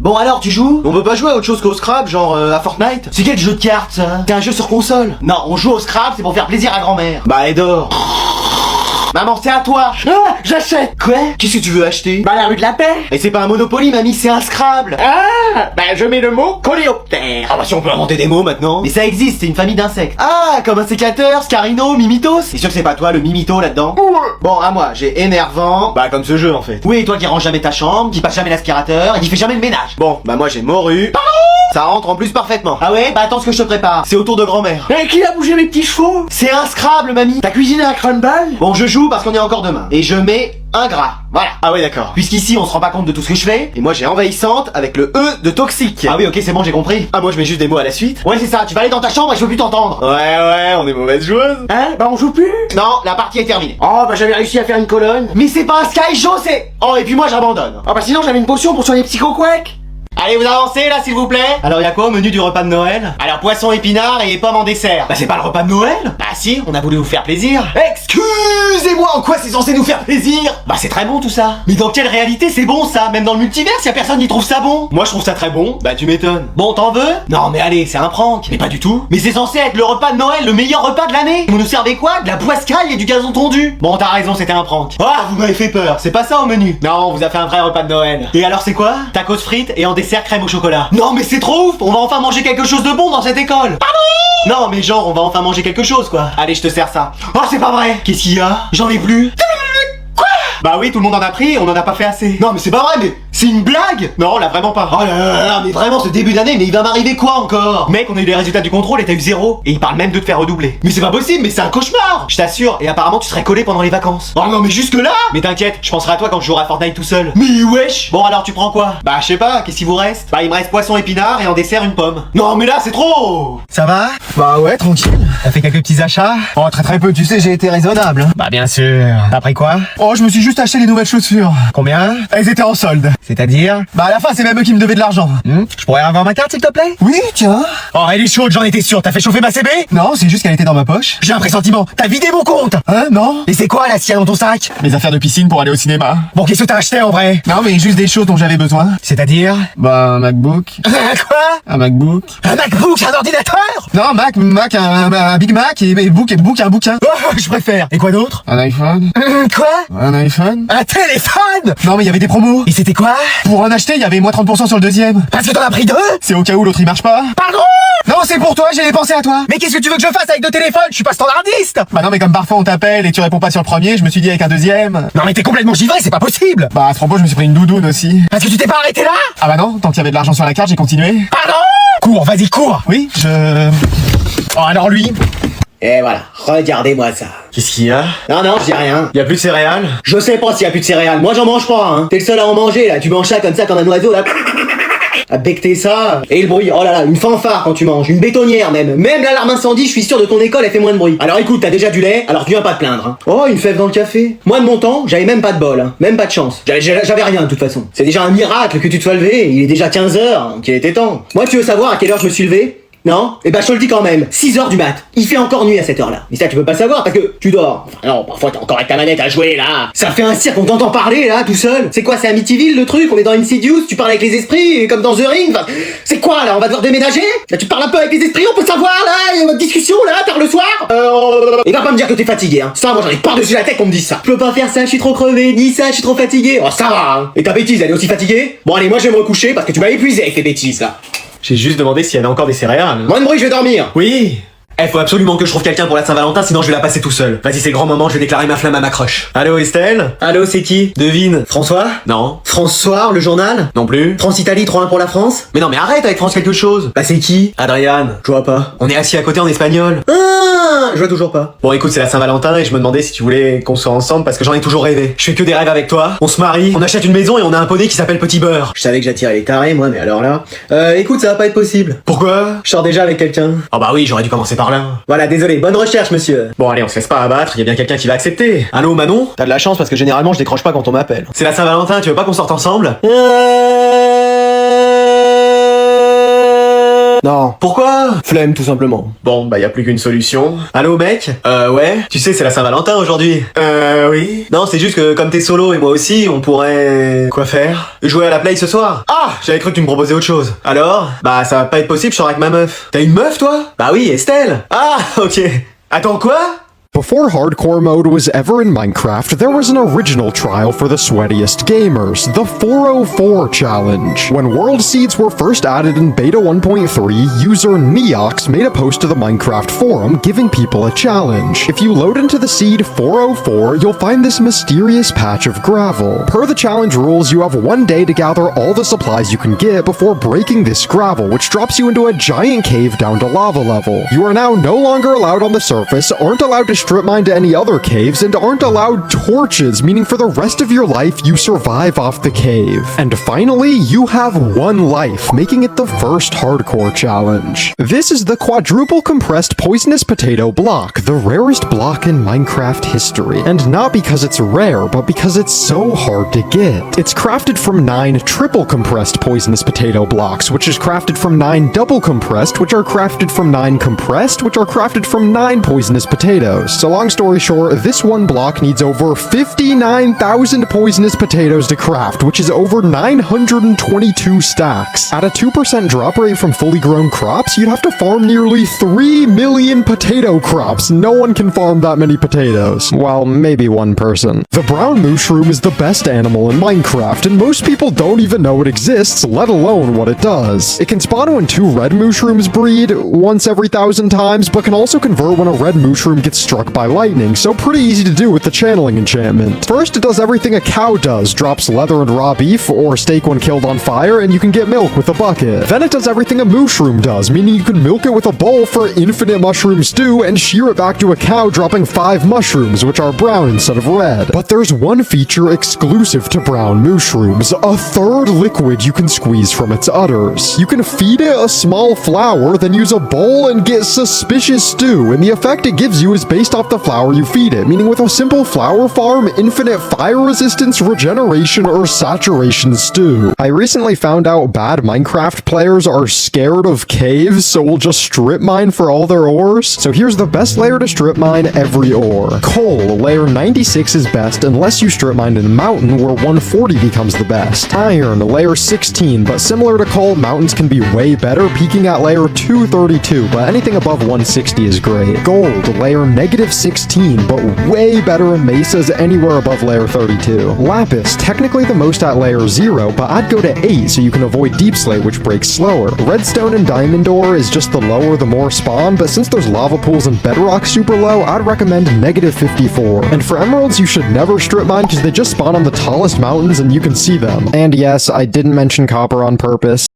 Bon alors, tu joues? On peut pas jouer à autre chose qu'au Scrabble, genre à Fortnite? C'est quel jeu de cartes ça? C'est un jeu sur console? Non, on joue au Scrabble, c'est pour faire plaisir à grand-mère. Bah Edor. Maman, c'est à toi. Ah, j'achète. Quoi? Qu'est-ce que tu veux acheter? Bah la rue de la paix. Et c'est pas un Monopoly, mamie, c'est un Scrabble. Ah, bah je mets le mot coléoptère. Ah bah si on peut inventer des mots maintenant. Mais ça existe, c'est une famille d'insectes. Ah, comme un sécateur, Scarino, Mimitos. C'est sûr que c'est pas toi le Mimito là-dedans? Bon, à moi, j'ai énervant. Bah comme ce jeu en fait. Oui, toi qui range jamais ta chambre, qui passe jamais l'aspirateur et qui fait jamais le ménage. Bon, bah moi j'ai morue. Pardon. Ça rentre en plus parfaitement. Ah ouais? Bah attends ce que je te prépare. C'est au tour de grand-mère. Et qui a bougé mes petits chevaux? C'est un Scrabble, mamie. T'as cuisiné un crumble? Bon, je joue parce qu'on est encore demain. Et je mets un gras. Voilà. Ah ouais, d'accord. Puisqu'ici, on se rend pas compte de tout ce que je fais. Et moi, j'ai envahissante avec le E de toxique. Ah oui, ok, c'est bon, j'ai compris. Ah, moi, je mets juste des mots à la suite. Ouais, c'est ça. Tu vas aller dans ta chambre et je peux plus t'entendre. Ouais, on est mauvaise joueuse. Hein? Bah on joue plus? Non, la partie est terminée. Oh bah j'avais réussi à faire une colonne. Mais c'est pas un Sky Show, c'est... Oh, et puis moi, j'abandonne. Oh bah sinon j'avais une potion pour soigner psycho-quack. Allez, vous avancez là, s'il vous plaît. Alors, y a quoi au menu du repas de Noël? Alors, poisson épinard et pommes en dessert. Bah, c'est pas le repas de Noël? Bah, si, on a voulu vous faire plaisir. Excusez-moi, en quoi c'est censé nous faire plaisir? Bah, c'est très bon tout ça. Mais dans quelle réalité c'est bon ça? Même dans le multiverse, y a personne qui trouve ça bon. Moi, je trouve ça très bon. Bah, tu m'étonnes. Bon, t'en veux? Non, mais allez, c'est un prank. Mais pas du tout. Mais c'est censé être le repas de Noël, le meilleur repas de l'année. Vous nous servez quoi? De la poiscaille et du gazon tondu. Bon, t'as raison, c'était un prank. Ah, vous m'avez fait peur. C'est pas ça au menu. Non, on vous a fait un vrai repas de Noël. Et alors, c'est quoi? Tacos frites et en dessert crème au chocolat. Non mais c'est trop ouf. On va enfin manger quelque chose de bon dans cette école. Pardon. Non mais genre on va enfin manger quelque chose quoi. Allez je te sers ça. Oh c'est pas vrai. Qu'est-ce qu'il y a? J'en ai plus. Quoi? Bah oui tout le monde en a pris, on en a pas fait assez. Non mais c'est pas vrai mais c'est une blague. Non là vraiment pas. Oh là là mais vraiment ce début d'année mais il va m'arriver quoi encore? Mec on a eu les résultats du contrôle et t'as eu 0. Et il parle même de te faire redoubler. Mais c'est pas possible mais c'est un cauchemar. Je t'assure et apparemment tu serais collé pendant les vacances. Oh non mais jusque là. Mais t'inquiète je penserai à toi quand je jouerai à Fortnite tout seul. Mais wesh. Bon alors tu prends quoi? Bah je sais pas, qu'est-ce qu'il vous reste? Bah il me reste poisson épinard et en dessert une pomme. Non mais là c'est trop. Ça va? Bah ouais, tranquille. T'as fait quelques petits achats? Oh, très peu, tu sais, j'ai été raisonnable. Hein. Bah bien sûr. T'as pris quoi? Oh, je me suis juste acheté les nouvelles chaussures. Combien? Elles étaient en solde. C'est-à-dire? Bah à la fin, c'est même eux qui me devaient de l'argent. Je pourrais avoir ma carte, s'il te plaît? Oui, tiens. Oh, elle est chaude, j'en étais sûr. T'as fait chauffer ma CB? Non, c'est juste qu'elle était dans ma poche. J'ai un pressentiment. T'as vidé mon compte? Hein, non? Et c'est quoi, là, s'il y a dans ton sac? Mes affaires de piscine pour aller au cinéma. Bon, qu'est-ce que t'as acheté, en vrai? Non, mais juste des choses dont j'avais besoin. C'est-à-dire? Bah, un MacBook. Quoi? Un MacBook. Un MacBook, un ordinateur? Non, un Big Mac et book, un bouquin. Oh, je préfère. Et quoi d'autre? Un iPhone. Quoi? Un iPhone. Un téléphone? Non, mais il y avait des promos. Et c'était quoi? Pour en acheter, il y avait moins 30% sur le deuxième. Parce que t'en as pris deux? C'est au cas où l'autre il marche pas. Pardon? Non, c'est pour toi, j'ai pensé à toi. Mais qu'est-ce que tu veux que je fasse avec deux téléphones? Je suis pas standardiste. Bah non, mais comme parfois on t'appelle et tu réponds pas sur le premier, je me suis dit avec un deuxième. Non, mais t'es complètement givré, c'est pas possible. Bah à ce propos, je me suis pris une doudoune aussi. Parce que tu t'es pas arrêté là? Ah bah non, tant qu'il y avait de l'argent sur la carte, j'ai continué. Pardon? Cours, vas-y, cours. Oui, Oh, alors lui. Et voilà, regardez-moi ça. Qu'est-ce qu'il y a? Non, je dis rien. Y a plus de céréales? Je sais pas s'il y a plus de céréales. Moi, j'en mange pas, hein. T'es le seul à en manger, là. Tu manges ça comme un oiseau, là. À becter ça. Et le bruit, oh là là, une fanfare quand tu manges. Une bétonnière, même. Même l'alarme incendie, je suis sûr de ton école, elle fait moins de bruit. Alors écoute, t'as déjà du lait, alors tu viens pas te plaindre, hein. Oh, une fève dans le café. Moi, de mon temps, j'avais même pas de bol, hein. Même pas de chance. J'avais rien, de toute façon. C'est déjà un miracle que tu te sois levé. Il est déjà 15h, donc il était temps. Moi, tu veux savoir à quelle heure je me suis levé? Non? Eh ben je te le dis quand même, 6h du mat. Il fait encore nuit à cette heure-là. Mais ça tu peux pas savoir parce que tu dors. Enfin non, parfois t'es encore avec ta manette à jouer là. Ça fait un cirque, on t'entend parler là, tout seul. C'est quoi, c'est Amityville le truc? On est dans Insidious, tu parles avec les esprits comme dans The Ring. Enfin, c'est quoi là? On va devoir déménager? Là tu parles un peu avec les esprits, on peut savoir là? Il y a votre discussion là, tard le soir? Et va pas me dire que t'es fatigué, hein. Ça, moi j'en ai par-dessus la tête qu'on me dise ça. Je peux pas faire ça, je suis trop crevé, ni ça, je suis trop fatigué. Oh ça va, hein. Et ta bêtise, elle est aussi fatiguée? Bon allez, moi je vais me recoucher parce que tu m'as épuisé avec tes bêtises là. J'ai juste demandé s'il y avait encore des céréales. Moins de bruit, je vais dormir. Oui. Faut absolument que je trouve quelqu'un pour la Saint-Valentin, sinon je vais la passer tout seul. Vas-y, c'est le grand moment, je vais déclarer ma flamme à ma crush. Allô Estelle? Allô, c'est qui? Devine. François? Non. François, le journal? Non plus. France-Italie, 3-1 pour la France? Mais non, mais arrête avec France quelque chose. Bah c'est qui? Adriane. Je vois pas. On est assis à côté en espagnol. Ah, je vois toujours pas. Bon écoute, c'est la Saint-Valentin et je me demandais si tu voulais qu'on soit ensemble parce que j'en ai toujours rêvé. Je fais que des rêves avec toi. On se marie, on achète une maison et on a un poney qui s'appelle Petit Beurre. Je savais que j'attirais les tarés moi, mais alors là... écoute, ça va pas être possible. Pourquoi? Je sors déjà avec quelqu'un. Oh bah oui, j'aurais dû commencer par là. Voilà, désolé, bonne recherche monsieur. Bon allez, on se laisse pas abattre, y a bien quelqu'un qui va accepter. Allô Manon? T'as de la chance parce que généralement je décroche pas quand on m'appelle. C'est la Saint-Valentin, tu veux pas qu'on sorte ensemble? Non. Pourquoi? Flemme, tout simplement. Bon, bah y a plus qu'une solution. Allô mec? Ouais. Tu sais, c'est la Saint-Valentin aujourd'hui. Oui. Non, c'est juste que comme t'es solo et moi aussi, on pourrait... Quoi faire? Jouer à la play ce soir? Ah! J'avais cru que tu me proposais autre chose. Alors? Bah ça va pas être possible, je sors avec ma meuf. T'as une meuf toi? Bah oui, Estelle. Ah, ok. Attends, quoi? Before hardcore mode was ever in Minecraft, there was an original trial for the sweatiest gamers, the 404 Challenge. When World Seeds were first added in Beta 1.3, user Neox made a post to the Minecraft forum giving people a challenge. If you load into the seed 404, you'll find this mysterious patch of gravel. Per the challenge rules, you have 1 day to gather all the supplies you can get before breaking this gravel, which drops you into a giant cave down to lava level. You are now no longer allowed on the surface, aren't allowed to strip mine to any other caves, and aren't allowed torches, meaning for the rest of your life you survive off the cave. And finally, you have 1 life, making it the first hardcore challenge. This is the quadruple compressed poisonous potato block, the rarest block in Minecraft history. And not because it's rare, but because it's so hard to get. It's crafted from 9 triple compressed poisonous potato blocks, which is crafted from 9 double compressed, which are crafted from 9 compressed, which are crafted from 9 poisonous potatoes. So long story short, this 1 block needs over 59,000 poisonous potatoes to craft, which is over 922 stacks. At a 2% drop rate from fully grown crops, you'd have to farm nearly 3 million potato crops. No one can farm that many potatoes. Well, maybe 1 person. The brown mushroom is the best animal in Minecraft, and most people don't even know it exists, let alone what it does. It can spawn when 2 red mushrooms breed, once every 1,000 times, but can also convert when a red mushroom gets struck by lightning, so pretty easy to do with the channeling enchantment. First, it does everything a cow does, drops leather and raw beef, or steak when killed on fire, and you can get milk with a bucket. Then it does everything a mushroom does, meaning you can milk it with a bowl for infinite mushroom stew, and shear it back to a cow dropping 5 mushrooms, which are brown instead of red. But there's one feature exclusive to brown mushrooms, a 3rd liquid you can squeeze from its udders. You can feed it a small flower, then use a bowl and get suspicious stew, and the effect it gives you is based off the flower you feed it, meaning with a simple flower farm, infinite fire resistance, regeneration, or saturation stew. I recently found out bad Minecraft players are scared of caves, so will just strip mine for all their ores. So here's the best layer to strip mine every ore. Coal, layer 96 is best unless you strip mine in a mountain where 140 becomes the best. Iron, layer 16, but similar to coal, mountains can be way better, peaking at layer 232, but anything above 160 is great. Gold, layer negative 16, but way better in mesas anywhere above layer 32. Lapis, technically the most at layer 0, but I'd go to 8 so you can avoid deep slate, which breaks slower. Redstone and diamond ore is just the lower the more spawn, but since there's lava pools and bedrock super low, I'd recommend negative 54. And for emeralds, you should never strip mine because they just spawn on the tallest mountains and you can see them. And yes, I didn't mention copper on purpose.